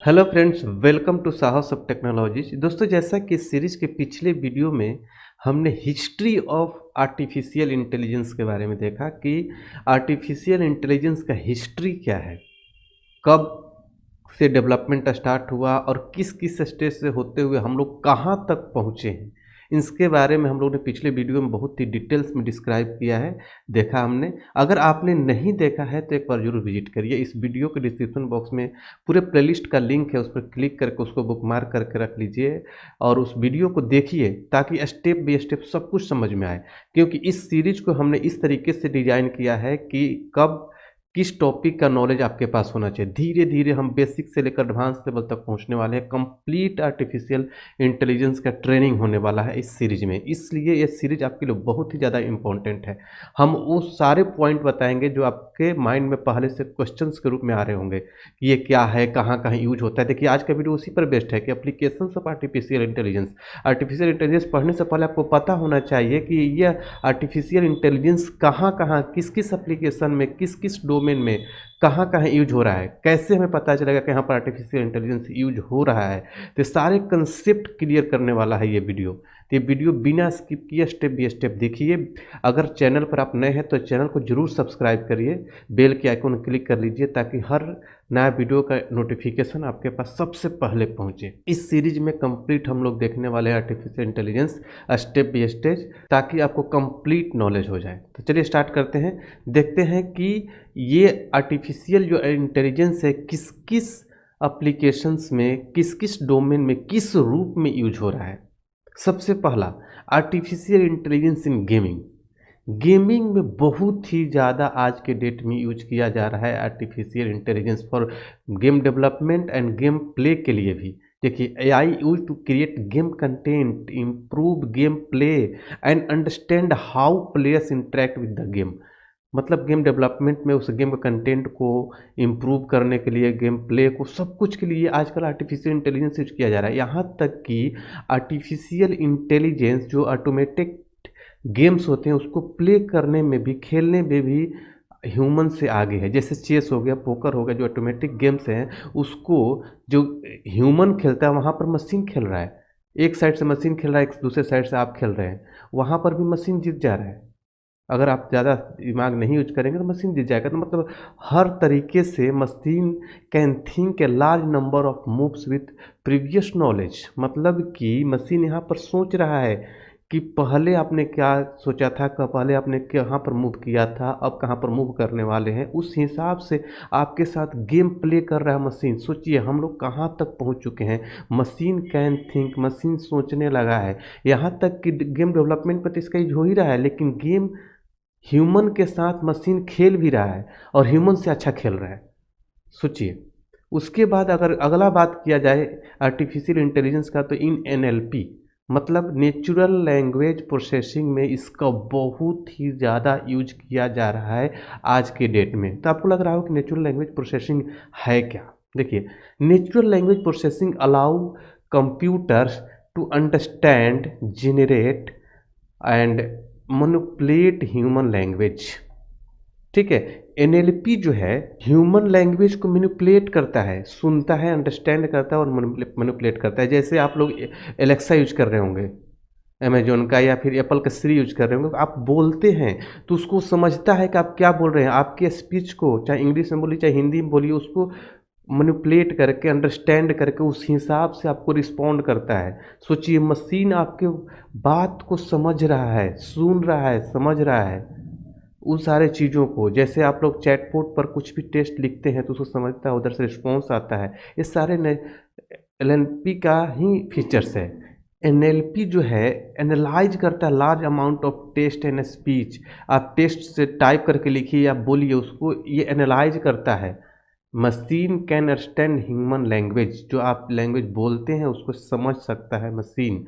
Hello friends, welcome to साहस of technologies. दोस्तों, जैसा कि इस सीरीज के पिछले वीडियो में हमने हिस्ट्री ऑफ आर्टिफिशियल इंटेलिजेंस के बारे में देखा कि आर्टिफिशियल इंटेलिजेंस का हिस्ट्री क्या है, कब से डेवलपमेंट स्टार्ट हुआ और किस किस स्टेज से होते हुए हम लोग कहाँ तक पहुँचे हैं। इसके बारे में हम लोग ने पिछले वीडियो में बहुत ही डिटेल्स में डिस्क्राइब किया है, देखा हमने। अगर आपने नहीं देखा है तो एक बार जरूर विजिट करिए। इस वीडियो के डिस्क्रिप्शन बॉक्स में पूरे प्लेलिस्ट का लिंक है, उस पर क्लिक करके उसको बुकमार्क करके रख लीजिए और उस वीडियो को देखिए ताकि स्टेप बाय स्टेप सब कुछ समझ में आए। क्योंकि इस सीरीज को हमने इस तरीके से डिजाइन किया है कि कब किस टॉपिक का नॉलेज आपके पास होना चाहिए। धीरे धीरे हम बेसिक से लेकर एडवांस लेवल तक पहुंचने वाले हैं। कंप्लीट आर्टिफिशियल इंटेलिजेंस का ट्रेनिंग होने वाला है इस सीरीज में, इसलिए ये सीरीज आपके लिए बहुत ही ज़्यादा इंपॉर्टेंट है। हम वो सारे पॉइंट बताएंगे जो आपके माइंड में पहले से क्वेश्चंस के रूप में आ रहे होंगे कि ये क्या है, कहाँ कहाँ यूज होता है। देखिए, आज का वीडियो उसी पर बेस्ड है कि applications of artificial intelligence. Artificial intelligence पढ़ने से पहले आपको पता होना चाहिए कि यह आर्टिफिशियल इंटेलिजेंस कहाँ कहाँ, किस किस एप्लीकेशन में, किस किस डोमेन में, कहाँ कहाँ यूज हो रहा है। कैसे हमें पता चलेगा कि यहाँ पर आर्टिफिशियल इंटेलिजेंस यूज हो रहा है। तो सारे कंसेप्ट क्लियर करने वाला है ये वीडियो। तो ये वीडियो बिना स्किप किए स्टेप बाय स्टेप देखिए। अगर चैनल पर आप नए हैं तो चैनल को जरूर सब्सक्राइब करिए, बेल के आइकन क्लिक कर लीजिए ताकि हर नया वीडियो का नोटिफिकेशन आपके पास सबसे पहले पहुंचे। इस सीरीज में कंप्लीट हम लोग देखने वाले हैं artificial intelligence step by step, ताकि आपको कंप्लीट नॉलेज हो जाए। तो चलिए स्टार्ट करते हैं, देखते हैं कि ये आर्टिफिशियल जो इंटेलिजेंस है किस किस एप्लीकेशंस में, किस किस डोमेन में, किस रूप में यूज हो रहा है। सबसे पहला, artificial intelligence in gaming. Gaming में बहुत ही ज़्यादा आज के डेट में यूज किया जा रहा है artificial intelligence for game development and game play के लिए भी। देखिए, AI use to create game content, improve game play and understand how players interact with the game. मतलब गेम डेवलपमेंट में उस गेम के कंटेंट को इम्प्रूव करने के लिए, गेम प्ले को, सब कुछ के लिए आजकल आर्टिफिशियल इंटेलिजेंस यूज किया जा रहा है। यहाँ तक कि आर्टिफिशियल इंटेलिजेंस जो ऑटोमेटिक गेम्स होते हैं उसको प्ले करने में भी, खेलने में भी ह्यूमन से आगे है। जैसे चेस हो गया, पोकर हो गया, जो ऑटोमेटिक गेम्स हैं उसको जो ह्यूमन खेलता है वहाँ पर मशीन खेल रहा है। एक साइड से मशीन खेल रहा है, एक दूसरे साइड से आप खेल रहे हैं, वहाँ पर भी मशीन जीत जा रहा है। अगर आप ज़्यादा दिमाग नहीं यूज करेंगे तो मशीन जीत जाएगा। तो मतलब हर तरीके से machine can think a large number of moves with previous knowledge. मतलब कि मशीन यहाँ पर सोच रहा है कि पहले आपने क्या सोचा था, पहले आपने कहाँ पर मूव किया था, अब कहाँ पर मूव करने वाले हैं, उस हिसाब से आपके साथ गेम प्ले कर रहा है मशीन। सोचिए हम लोग कहाँ तक पहुँच चुके हैं। मशीन कैन थिंक, मशीन सोचने लगा है। यहाँ तक कि गेम डेवलपमेंट पर तो इसका यूज हो ही रहा है, लेकिन गेम ह्यूमन के साथ मशीन खेल भी रहा है और ह्यूमन से अच्छा खेल रहा है। सोचिए। उसके बाद अगर अगला बात किया जाए आर्टिफिशियल इंटेलिजेंस का, तो इन NLP मतलब नेचुरल लैंग्वेज प्रोसेसिंग में इसका बहुत ही ज़्यादा यूज किया जा रहा है आज के डेट में। तो आपको लग रहा हो कि नेचुरल लैंग्वेज प्रोसेसिंग है क्या। देखिए, natural language processing allow computers to understand, generate and manipulate human language. ठीक है। NLP जो है ह्यूमन लैंग्वेज को मैनिपुलेट करता है, सुनता है, अंडरस्टैंड करता है और मैनिपुलेट करता है। जैसे आप लोग एलेक्सा यूज कर रहे होंगे अमेजोन का, या फिर एप्पल का सीरी यूज कर रहे होंगे, आप बोलते हैं तो उसको समझता है कि आप क्या बोल रहे हैं। आपके स्पीच को चाहे इंग्लिश में बोलिए चाहे हिंदी में बोलिए, उसको मैनिपुलेट करके, अंडरस्टैंड करके उस हिसाब से आपको रिस्पॉन्ड करता है। सोचिए, मशीन आपके बात को समझ रहा है, सुन रहा है, समझ रहा है उन सारे चीज़ों को। जैसे आप लोग चैटबॉट पर कुछ भी टेस्ट लिखते हैं तो उसको समझता है, उधर से रिस्पॉन्स आता है। ये सारे LNP का ही फीचर्स है। NLP जो है एनालाइज करता है large amount of test and speech. आप टेस्ट से टाइप करके लिखिए या बोलिए उसको, ये एनालाइज करता है। Machine can understand human language, जो आप लैंग्वेज बोलते हैं उसको समझ सकता है machine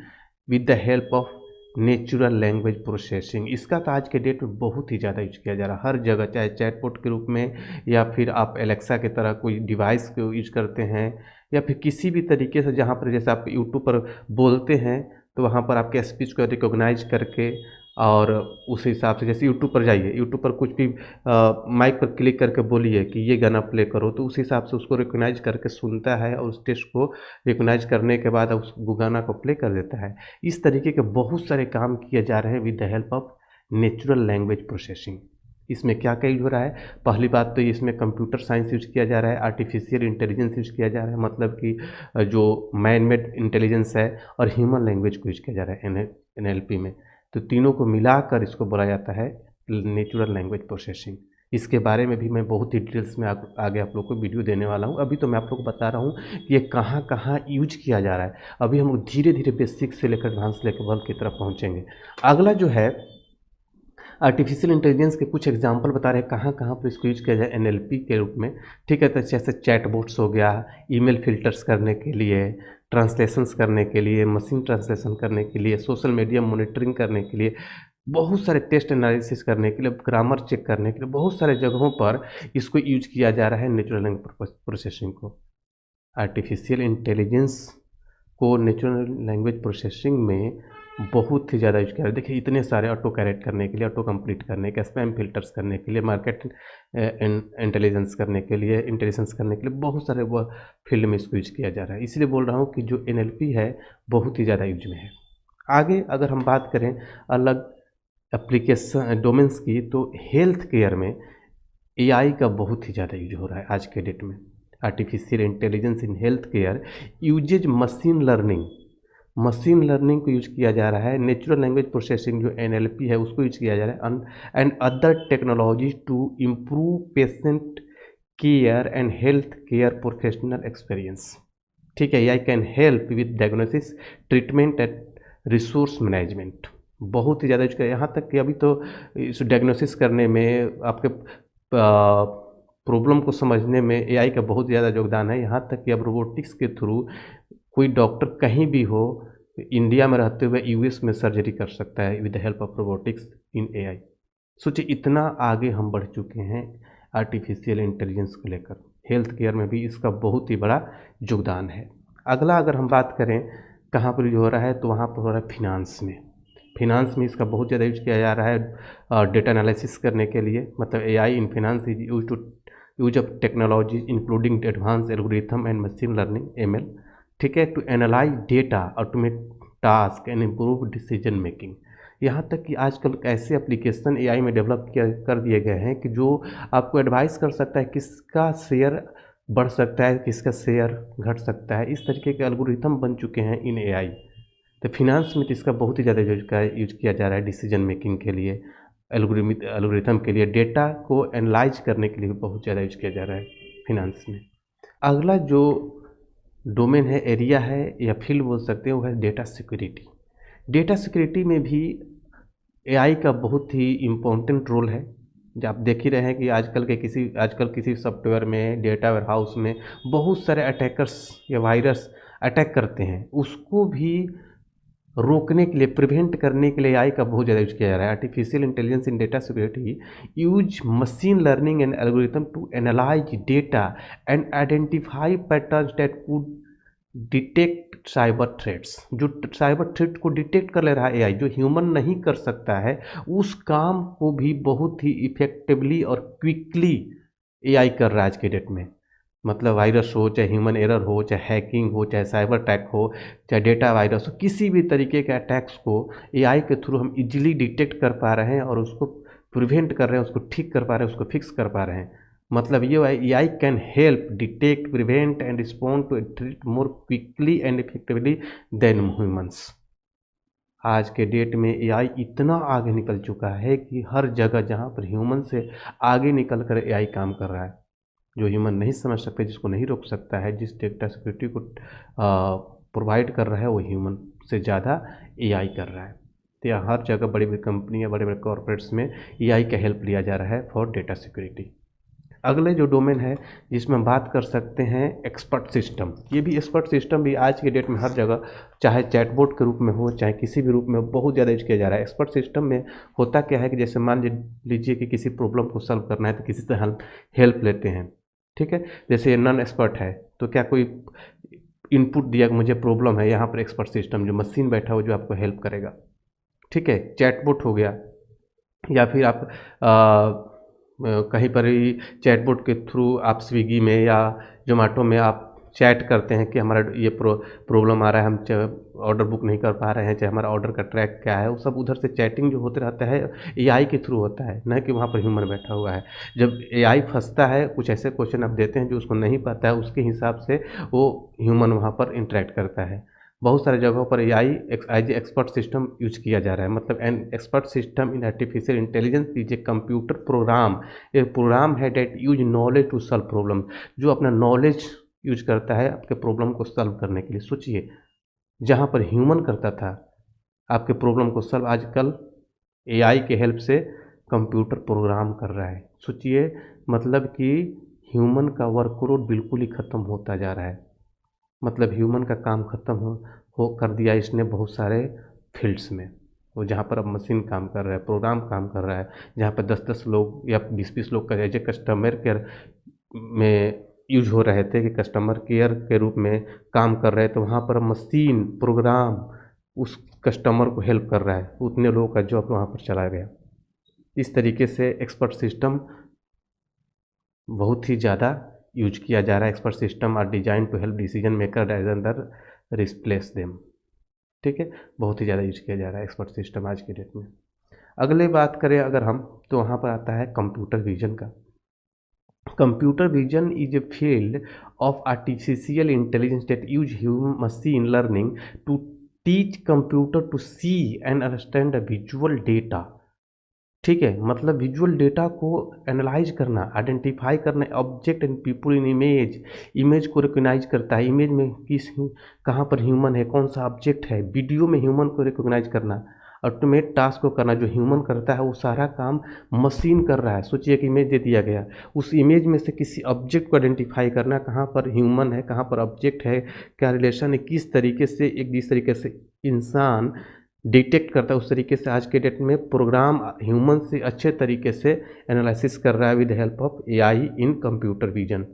with the help of natural language processing. इसका तो आज के डेट में बहुत ही ज़्यादा यूज किया जा रहा है हर जगह, चाहे चैटबॉट के रूप में या फिर आप एलेक्सा की तरह कोई डिवाइस को यूज करते हैं, या फिर किसी भी तरीके से जहाँ पर जैसे आप यूट्यूब पर बोलते हैं तो वहाँ पर आपके स्पीच को रिकॉग्नाइज करके और उस हिसाब से जैसे यूट्यूब पर जाइए, यूट्यूब पर कुछ भी माइक पर क्लिक करके बोलिए कि ये गाना प्ले करो, तो उस हिसाब से उसको रिकॉग्नाइज़ करके सुनता है और उस टेस्ट को रिकॉग्नाइज़ करने के बाद उस वो गाना को प्ले कर देता है। इस तरीके के बहुत सारे काम किए जा रहे हैं with the help of natural language processing. इसमें क्या-क्या यूज़ हो रहा है? पहली बात तो इसमें कंप्यूटर साइंस यूज़ किया जा रहा है, आर्टिफ़िशियल इंटेलिजेंस यूज़ किया जा रहा है, मतलब कि जो मैन मेड इंटेलिजेंस है और ह्यूमन लैंग्वेज को यूज़ किया जा रहा है एनएलपी में। तो तीनों को मिलाकर इसको बोला जाता है नेचुरल लैंग्वेज प्रोसेसिंग। इसके बारे में भी मैं बहुत ही डिटेल्स में आगे आप लोग को वीडियो देने वाला हूँ। अभी तो मैं आप लोग को बता रहा हूँ कि ये कहाँ-कहाँ यूज़ किया जा रहा है। अभी हम लोग धीरे-धीरे बेसिक से लेकर एडवांस लेवल की तरफ पहुँचेंगे। अगला जो है आर्टिफिशियल इंटेलिजेंस के कुछ एग्जांपल बता रहे हैं कहाँ-कहाँ पर इसको यूज़ किया जाए एनएलपी के रूप में। ठीक है, तो जैसे चैटबॉट्स हो गया, ईमेल फ़िल्टर्स करने के लिए, ट्रांसलेशंस करने के लिए, मशीन ट्रांसलेशन करने के लिए, सोशल मीडिया मॉनिटरिंग करने के लिए, बहुत सारे टेस्ट एनालिसिस करने के लिए, ग्रामर चेक करने के लिए, बहुत सारे जगहों पर इसको यूज़ किया जा रहा है नेचुरल लैंग्वेज प्रोसेसिंग को। आर्टिफिशियल इंटेलिजेंस को नेचुरल लैंग्वेज प्रोसेसिंग में बहुत ही ज़्यादा यूज़ किया है। देखिए इतने सारे ऑटो करेक्ट करने के लिए, ऑटो कंप्लीट करने के, स्पैम फ़िल्टर्स करने के लिए, मार्केट इंटेलिजेंस करने के लिए, इंटेलिजेंस करने के लिए बहुत सारे वो फील्ड में इसको यूज़ किया जा रहा है। इसलिए बोल रहा हूँ कि जो एनएलपी है बहुत ही ज़्यादा यूज में है। आगे अगर हम बात करें अलग एप्लीकेशन डोमेन्स की, तो हेल्थ केयर में एआई का बहुत ही ज़्यादा यूज हो रहा है आज के डेट में। Artificial intelligence in health care uses machine learning को यूज किया जा रहा है। नेचुरल लैंग्वेज प्रोसेसिंग जो एनएलपी है उसको यूज किया जा रहा है and other technologies to improve patient care and health care professional experience. ठीक है, AI can help with diagnosis, treatment and resource management. बहुत ही ज़्यादा यूज किया, यहाँ तक कि अभी तो इस डायग्नोसिस करने में आपके प्रॉब्लम को समझने में एआई का बहुत ज़्यादा योगदान है। यहाँ तक कि अब रोबोटिक्स के थ्रू कोई डॉक्टर कहीं भी हो, इंडिया में रहते हुए यूएस में सर्जरी कर सकता है with the help of robotics in AI. सोचिए इतना आगे हम बढ़ चुके हैं आर्टिफिशियल इंटेलिजेंस को लेकर। हेल्थ केयर में भी इसका बहुत ही बड़ा योगदान है। अगला अगर हम बात करें कहाँ पर यूज हो रहा है, तो वहाँ पर हो रहा है फिनांस में इसका बहुत ज़्यादा यूज किया जा रहा है डेटा एनालिसिस करने के लिए। मतलब AI in finance is use to use of technology including advance algorithm and machine learning ML. ठीक है, to analyse data, automate task and improve decision making. यहाँ तक कि आजकल ऐसे एप्लीकेशन एआई में डेवलप कर दिए गए हैं कि जो आपको एडवाइस कर सकता है किसका शेयर बढ़ सकता है, किसका शेयर घट सकता है। इस तरीके के एल्गोरिथम बन चुके हैं इन एआई। तो फिनांस में तो इसका बहुत ही ज़्यादा यूज किया जा रहा है डिसीजन मेकिंग के लिए, एल्गोरिथम के लिए, डेटा को एनालाइज करने के लिए बहुत ज़्यादा यूज किया जा रहा है फिनांस में। अगला जो डोमेन है, एरिया है या फील्ड बोल सकते हैं, वो है डेटा सिक्योरिटी। डेटा सिक्योरिटी में भी एआई का बहुत ही इम्पोर्टेंट रोल है। जो आप देख ही रहे हैं कि आजकल किसी सॉफ्टवेयर में, डेटा वेयरहाउस में बहुत सारे अटैकर्स या वायरस अटैक करते हैं। उसको भी रोकने के लिए, प्रिवेंट करने के लिए एआई का बहुत ज़्यादा यूज किया जा रहा है। Artificial intelligence in data security use machine learning and algorithm to analyse data and identify patterns that could detect cyber threats. जो साइबर थ्रेट को डिटेक्ट कर ले रहा है एआई, जो ह्यूमन नहीं कर सकता है, उस काम को भी बहुत ही इफेक्टिवली और क्विकली एआई कर रहा है आज के डेट में। मतलब वायरस हो, चाहे ह्यूमन एरर हो, चाहे हैकिंग हो, चाहे साइबर अटैक हो, चाहे डेटा वायरस हो, किसी भी तरीके के अटैक्स को एआई के थ्रू हम इजीली डिटेक्ट कर पा रहे हैं और उसको प्रिवेंट कर रहे हैं, उसको ठीक कर पा रहे हैं, उसको फिक्स कर पा रहे हैं। मतलब ये AI can help detect, prevent and respond to threat more quickly and effectively than humans. आज के डेट में एआई इतना आगे निकल चुका है कि हर जगह जहाँ पर ह्यूमन से आगे निकल कर एआई काम कर रहा है। जो ह्यूमन नहीं समझ सकते, जिसको नहीं रोक सकता है, जिस डेटा सिक्योरिटी को प्रोवाइड कर रहा है, वो ह्यूमन से ज़्यादा एआई कर रहा है। तो यहाँ हर जगह बड़ी बड़ी कंपनियाँ, बड़े बड़े कॉर्पोरेट्स में एआई का हेल्प लिया जा रहा है फॉर डेटा सिक्योरिटी। अगले जो डोमेन है जिसमें हम बात कर सकते हैं एक्सपर्ट सिस्टम। ये भी एक्सपर्ट सिस्टम भी आज के डेट में हर जगह, चाहे चैटबॉट के रूप में हो, चाहे किसी भी रूप में, बहुत ज़्यादा यूज किया जा रहा है। एक्सपर्ट सिस्टम में होता क्या है कि जैसे मान लीजिए कि किसी प्रॉब्लम को सॉल्व करना है तो किसी से हेल्प लेते हैं। ठीक है, जैसे नॉन एक्सपर्ट है तो क्या कोई इनपुट दिया कि मुझे प्रॉब्लम है, यहाँ पर एक्सपर्ट सिस्टम जो मशीन बैठा हो जो आपको हेल्प करेगा। ठीक है, चैटबॉट हो गया, या फिर आप कहीं पर भी चैटबॉट के थ्रू आप स्विगी में या जोमेटो में आप चैट करते हैं कि हमारा ये प्रॉब्लम आ रहा है, हम ऑर्डर बुक नहीं कर पा रहे हैं, चाहे हमारा ऑर्डर का ट्रैक क्या है, वो सब उधर से चैटिंग जो होते रहता है एआई के थ्रू होता है, न कि वहाँ पर ह्यूमन बैठा हुआ है। जब एआई फंसता है, कुछ ऐसे क्वेश्चन आप देते हैं जो उसको नहीं पता है, उसके हिसाब से वो ह्यूमन वहाँ पर इंटरेक्ट करता है। बहुत सारे जगहों पर AI as a expert system use किया जा रहा है। मतलब an expert system in artificial intelligence is a computer program, ये प्रोग्राम है that use knowledge to solve problem, जो अपना नॉलेज यूज करता है आपके प्रॉब्लम को सॉल्व करने के लिए। सोचिए, जहाँ पर ह्यूमन करता था आपके प्रॉब्लम को सॉल्व, आजकल एआई के हेल्प से कंप्यूटर प्रोग्राम कर रहा है। सोचिए, मतलब कि ह्यूमन का वर्कलोड बिल्कुल ही ख़त्म होता जा रहा है। मतलब ह्यूमन का काम ख़त्म हो कर दिया इसने बहुत सारे फील्ड्स में। वो जहाँ पर अब मशीन काम कर रहा है, प्रोग्राम काम कर रहा है, जहाँ पर 10-10 लोग या 20-20 लोग का एज ए कस्टमर केयर में यूज हो रहे थे, कि कस्टमर केयर के रूप में काम कर रहे थे, तो वहाँ पर मशीन प्रोग्राम उस कस्टमर को हेल्प कर रहा है, उतने लोगों का जॉब वहाँ पर चला गया। इस तरीके से एक्सपर्ट सिस्टम बहुत ही ज़्यादा यूज किया जा रहा है। Expert system are design to help decision maker rather than replace them. ठीक है, बहुत ही ज़्यादा यूज किया जा रहा है एक्सपर्ट सिस्टम आज की डेट में। अगले बात करें अगर हम, तो वहाँ पर आता है कंप्यूटर विजन का। Computer vision is a field of artificial intelligence that use human machine learning to teach computer to see and understand the visual data. ठीक है, मतलब विजुअल डेटा को एनालाइज करना, आइडेंटिफाई करना object and people in image, image को recognise करता है, image में कहाँ पर ह्यूमन है, कौन सा ऑब्जेक्ट है, वीडियो में ह्यूमन को रिकॉग्नाइज करना, ऑटोमेट टास्क को करना। जो ह्यूमन करता है वो सारा काम मशीन कर रहा है। सोचिए कि इमेज दे दिया गया, उस इमेज में से किसी ऑब्जेक्ट को आइडेंटिफाई करना, कहाँ पर ह्यूमन है, कहाँ पर ऑब्जेक्ट है, क्या रिलेशन है, किस तरीके से एक जिस तरीके से इंसान डिटेक्ट करता है, उस तरीके से आज के डेट में प्रोग्राम ह्यूमन से अच्छे तरीके से एनालिसिस कर रहा है with help of AI in computer vision.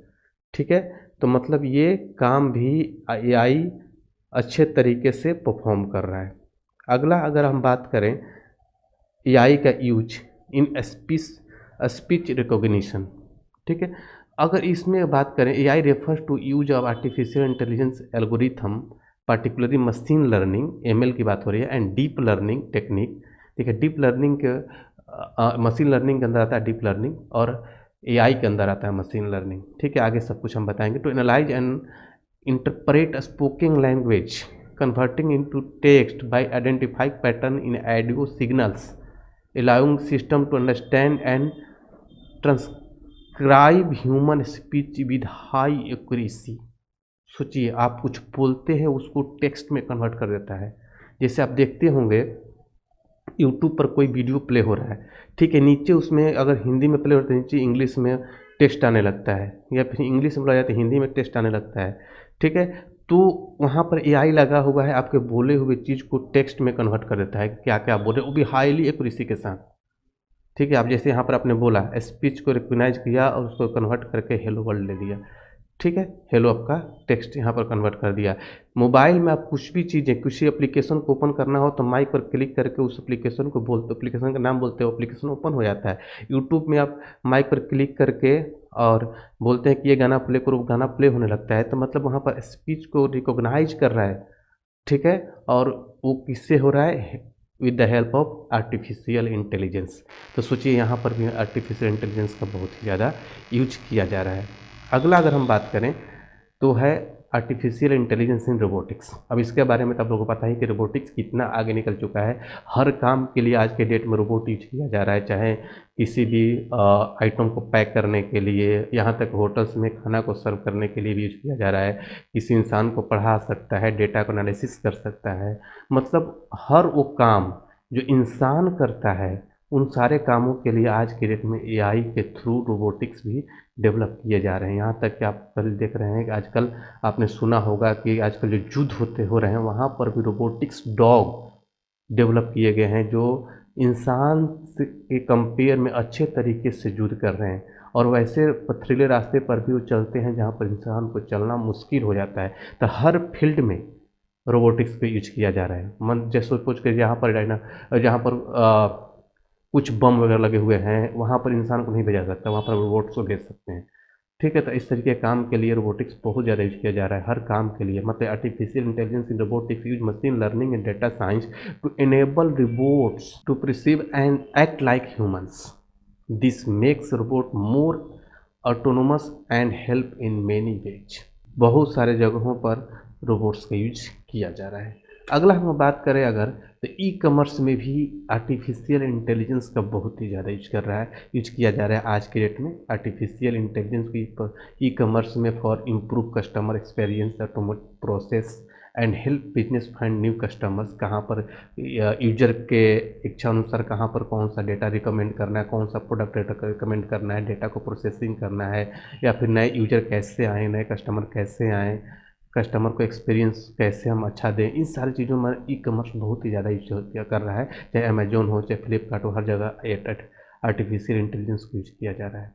ठीक है, तो मतलब ये काम भी एआई अच्छे तरीके से परफॉर्म कर रहा है। अगला अगर हम बात करें एआई का यूज इन स्पीच रिकॉग्निशन। ठीक है, अगर इसमें बात करें, AI refers to use of artificial intelligence algorithm, particularly machine learning ML की बात हो रही है, एंड डीप लर्निंग टेक्निक। ठीक है, डीप लर्निंग के मशीन लर्निंग के अंदर आता है डीप लर्निंग, और एआई के अंदर आता है मशीन लर्निंग। ठीक है, आगे सब कुछ हम बताएंगे। To analyse and interpret a spoken language, converting into text by identifying pattern in audio signals, allowing system to understand and transcribe human speech with high accuracy। सोचिए, आप कुछ बोलते हैं उसको टेक्स्ट में कन्वर्ट कर देता है। जैसे आप देखते होंगे यूट्यूब पर कोई वीडियो प्ले हो रहा है, ठीक है, नीचे उसमें अगर हिंदी में प्ले होता है, नीचे इंग्लिश में टेक्स्ट आने लगता है, या फिर इंग्लिश में बोला जाता है हिंदी में टेक्स्ट आने लगता है। ठीक है, तो वहाँ पर एआई लगा हुआ है, आपके बोले हुए चीज़ को टेक्स्ट में कन्वर्ट कर देता है, क्या क्या बोले, वो भी हाईली एक्यूरेसी के साथ। ठीक है, आप जैसे यहाँ पर आपने बोला, स्पीच को रिकॉग्नाइज किया और उसको कन्वर्ट करके हेलो वर्ल्ड ले लिया। ठीक है, हेलो आपका टेक्स्ट यहाँ पर कन्वर्ट कर दिया। मोबाइल में आप कुछ भी चीज़ें, किसी एप्लीकेशन को ओपन करना हो तो माइक पर क्लिक करके उस एप्लीकेशन को बोलते, एप्लीकेशन का नाम बोलते हो, एप्लीकेशन ओपन हो जाता है। यूट्यूब में आप माइक पर क्लिक करके और बोलते हैं कि ये गाना प्ले करो, गाना प्ले होने लगता है। तो मतलब वहाँ पर स्पीच को रिकॉग्नाइज कर रहा है। ठीक है, और वो किससे हो रहा है? With the help of artificial intelligence. तो सोचिए, यहाँ पर भी आर्टिफिशियल इंटेलिजेंस का बहुत ही ज़्यादा यूज किया जा रहा है। अगला अगर हम बात करें तो है आर्टिफिशियल इंटेलिजेंस इन रोबोटिक्स। अब इसके बारे में तो आप लोगों को पता है कि रोबोटिक्स कितना आगे निकल चुका है। हर काम के लिए आज के डेट में रोबोट यूज किया जा रहा है, चाहे किसी भी आइटम को पैक करने के लिए, यहाँ तक होटल्स में खाना को सर्व करने के लिए भी यूज किया जा रहा है। किसी इंसान को पढ़ा सकता है, डेटा को एनालिसिस कर सकता है। मतलब हर वो काम जो इंसान करता है, उन सारे कामों के लिए आज के डेट में एआई के थ्रू रोबोटिक्स भी डेवलप किए जा रहे हैं। यहाँ तक कि आप कल देख रहे हैं कि आजकल आपने सुना होगा कि आजकल जो युद्ध हो रहे हैं, वहाँ पर भी रोबोटिक्स डॉग डेवलप किए गए हैं, जो इंसान के कंपेयर में अच्छे तरीके से युद्ध कर रहे हैं। और वैसे पथरीले रास्ते पर भी वो चलते हैं जहाँ पर इंसान को चलना मुश्किल हो जाता है। तो हर फील्ड में रोबोटिक्स पे यूज किया जा रहा है। मन जैसे सपोज करिए जहाँ पर कुछ बम वगैरह लगे हुए हैं, वहाँ पर इंसान को नहीं भेजा सकता, वहाँ पर रोबोट्स को भेज सकते हैं। ठीक है, तो इस तरीके के काम के लिए रोबोटिक्स बहुत ज़्यादा यूज किया जा रहा है, हर काम के लिए। मतलब artificial intelligence in robotics use machine learning and data science to enable robots to perceive and act like humans. This makes robot more autonomous and help in many ways. बहुत सारे जगहों पर रोबोट्स का यूज किया जा रहा है। अगला हम बात करें अगर, तो ई कॉमर्स में भी आर्टिफिशियल इंटेलिजेंस का बहुत ही ज़्यादा यूज किया जा रहा है आज के डेट में। आर्टिफिशियल इंटेलिजेंस की ई कॉमर्स में for improve customer experience, automate process and help business find new customers. कहाँ पर यूजर के इच्छा अनुसार कहाँ पर कौन सा डेटा रिकमेंड करना है, कौन सा प्रोडक्ट डेटा रिकमेंड करना है, डेटा को प्रोसेसिंग करना है, या फिर नए यूजर कैसे आए, नए कस्टमर कैसे आएँ, कस्टमर को एक्सपीरियंस कैसे हम अच्छा दें। इन सारी चीज़ों में ई कॉमर्स बहुत ही ज़्यादा यूज कर रहा है, चाहे अमेजोन हो, चाहे फ्लिपकार्ट हो, हर जगह आर्टिफिशियल इंटेलिजेंस को यूज किया जा रहा है।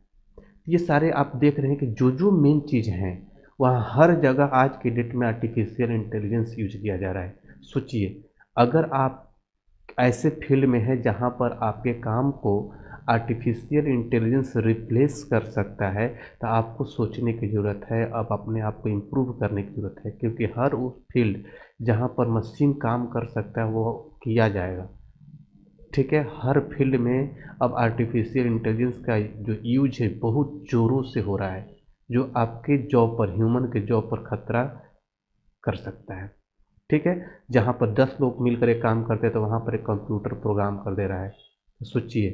ये सारे आप देख रहे हैं कि जो जो मेन चीज़ हैं, वहाँ हर जगह आज के डेट में आर्टिफिशियल इंटेलिजेंस यूज किया जा रहा है। सोचिए, अगर आप ऐसे फील्ड में हैं जहाँ पर आपके काम को आर्टिफिशियल इंटेलिजेंस रिप्लेस कर सकता है, तो आपको सोचने की ज़रूरत है, अब अपने आप को इम्प्रूव करने की ज़रूरत है, क्योंकि हर उस फील्ड जहाँ पर मशीन काम कर सकता है वो किया जाएगा। ठीक है, हर फील्ड में अब आर्टिफिशियल इंटेलिजेंस का जो यूज है बहुत ज़ोरों से हो रहा है, जो आपके जॉब पर, ह्यूमन के जॉब पर खतरा कर सकता है। ठीक है, जहाँ पर 10 लोग मिलकर एक काम करते हैं, तो वहाँ पर एक कंप्यूटर प्रोग्राम कर दे रहा है। तो सोचिए,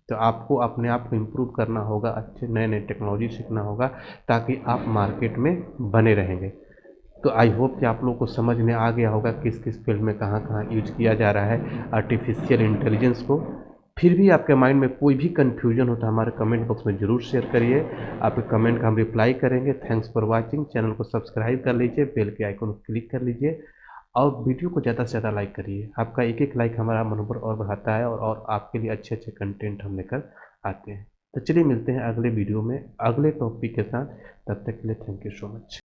तो आपको अपने आप को इम्प्रूव करना होगा, अच्छे नए नए टेक्नोलॉजी सीखना होगा, ताकि आप मार्केट में बने रहेंगे। तो आई होप कि आप लोग को समझ में आ गया होगा किस किस फील्ड में कहाँ कहाँ यूज किया जा रहा है आर्टिफिशियल इंटेलिजेंस को। फिर भी आपके माइंड में कोई भी कन्फ्यूजन हो तो हमारे कमेंट बॉक्स में ज़रूर शेयर करिए, आपके कमेंट का हम रिप्लाई करेंगे। Thanks for watching. चैनल को सब्सक्राइब कर लीजिए, बेल के आइकन को क्लिक कर लीजिए, और वीडियो को ज़्यादा से ज़्यादा लाइक करिए। आपका एक एक लाइक हमारा मनोबल और बढ़ाता है, और आपके लिए अच्छे अच्छे कंटेंट हम लेकर आते हैं। तो चलिए मिलते हैं अगले वीडियो में अगले टॉपिक के साथ। तब तक के लिए थैंक यू सो मच।